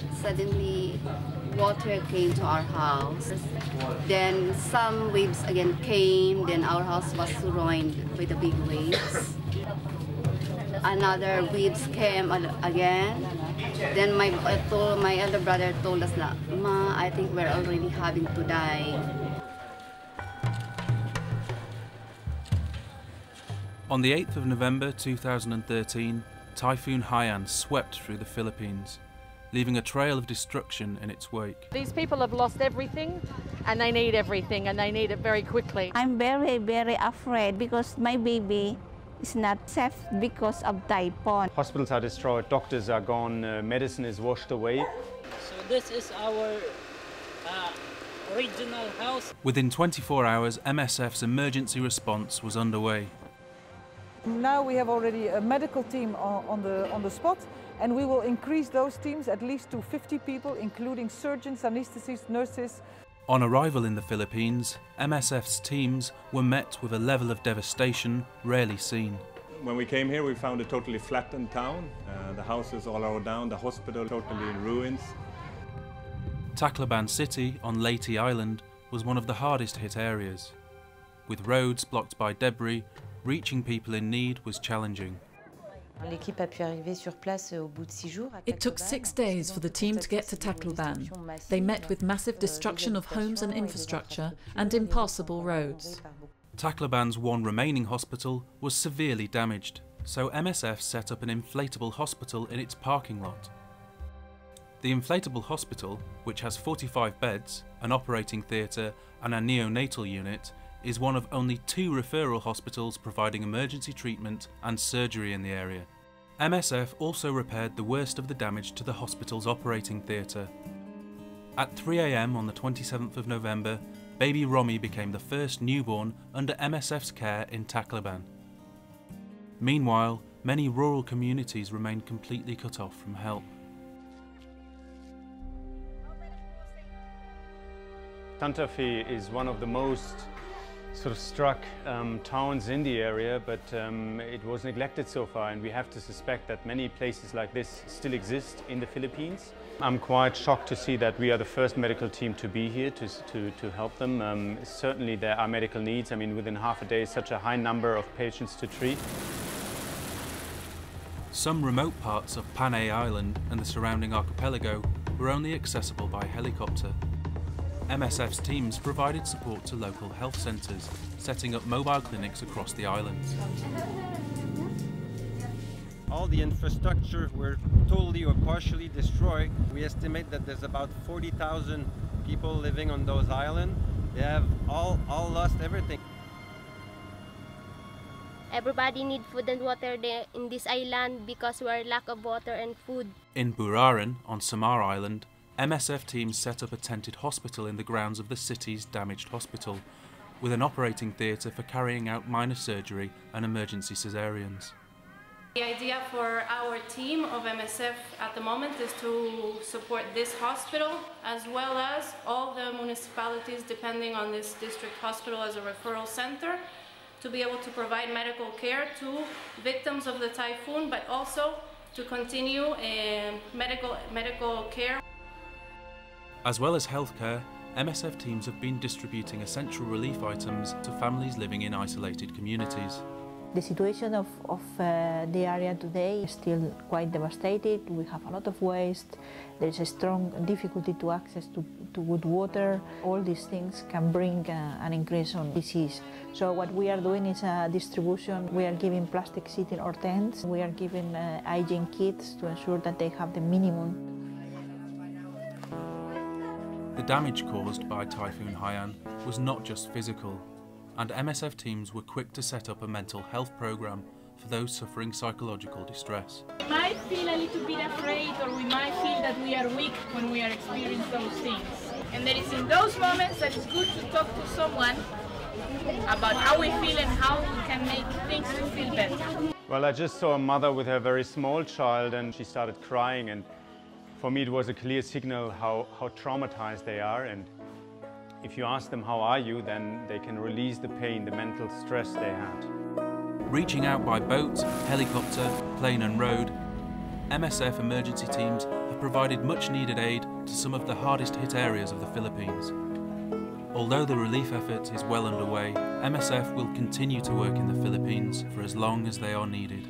Suddenly, water came to our house. Then some waves again came. Then our house was ruined by the big waves. Another waves came again. Then my elder brother told us that, "Ma, I think we're already having to die." On the 8th of November 2013, Typhoon Haiyan swept through the Philippines, leaving a trail of destruction in its wake. These people have lost everything, and they need everything, and they need it very quickly. I'm very, very afraid because my baby is not safe because of typhoon. Hospitals are destroyed, doctors are gone, medicine is washed away. So this is our original house. Within 24 hours, MSF's emergency response was underway. Now we have already a medical team on the spot, and we will increase those teams at least to 50 people, including surgeons, anesthetists, nurses. On arrival in the Philippines, MSF's teams were met with a level of devastation rarely seen. When we came here, we found a totally flattened town. The houses all are down, the hospital totally in ruins. Tacloban City on Leyte Island was one of the hardest hit areas. With roads blocked by debris, reaching people in need was challenging. It took 6 days for the team to get to Tacloban. They met with massive destruction of homes and infrastructure and impassable roads. Tacloban's one remaining hospital was severely damaged, so MSF set up an inflatable hospital in its parking lot. The inflatable hospital, which has 45 beds, an operating theatre and a neonatal unit, is one of only 2 referral hospitals providing emergency treatment and surgery in the area. MSF also repaired the worst of the damage to the hospital's operating theatre. At 3 AM on the 27th of November, baby Romy became the first newborn under MSF's care in Tacloban. Meanwhile, many rural communities remained completely cut off from help. Santa Fe is one of the most sort of struck towns in the area, but it was neglected so far, and we have to suspect that many places like this still exist in the Philippines. I'm quite shocked to see that we are the first medical team to be here to help them. Certainly there are medical needs. I mean, within half a day, such a high number of patients to treat. Some remote parts of Panay Island and the surrounding archipelago were only accessible by helicopter. MSF's teams provided support to local health centres, setting up mobile clinics across the islands. All the infrastructure were totally or partially destroyed. We estimate that there's about 40,000 people living on those islands. They have all lost everything. Everybody needs food and water there in this island because we are lack of water and food. In Buraran, on Samar Island, MSF teams set up a tented hospital in the grounds of the city's damaged hospital, with an operating theatre for carrying out minor surgery and emergency caesareans. The idea for our team of MSF at the moment is to support this hospital as well as all the municipalities depending on this district hospital as a referral center to be able to provide medical care to victims of the typhoon, but also to continue medical care. As well as healthcare, MSF teams have been distributing essential relief items to families living in isolated communities. The situation of the area today is still quite devastated. We have a lot of waste. There is a strong difficulty to access to good water. All these things can bring an increase on disease. So what we are doing is a distribution. We are giving plastic sheets in our tents. We are giving hygiene kits to ensure that they have the minimum. The damage caused by Typhoon Haiyan was not just physical, and MSF teams were quick to set up a mental health program for those suffering psychological distress. We might feel a little bit afraid, or we might feel that we are weak when we are experiencing those things. And it is in those moments that it's good to talk to someone about how we feel and how we can make things to feel better. Well, I just saw a mother with her very small child, and she started crying, and for me it was a clear signal how traumatized they are. And if you ask them how are you, then they can release the pain, the mental stress they had. Reaching out by boat, helicopter, plane and road, MSF emergency teams have provided much needed aid to some of the hardest hit areas of the Philippines. Although the relief effort is well underway, MSF will continue to work in the Philippines for as long as they are needed.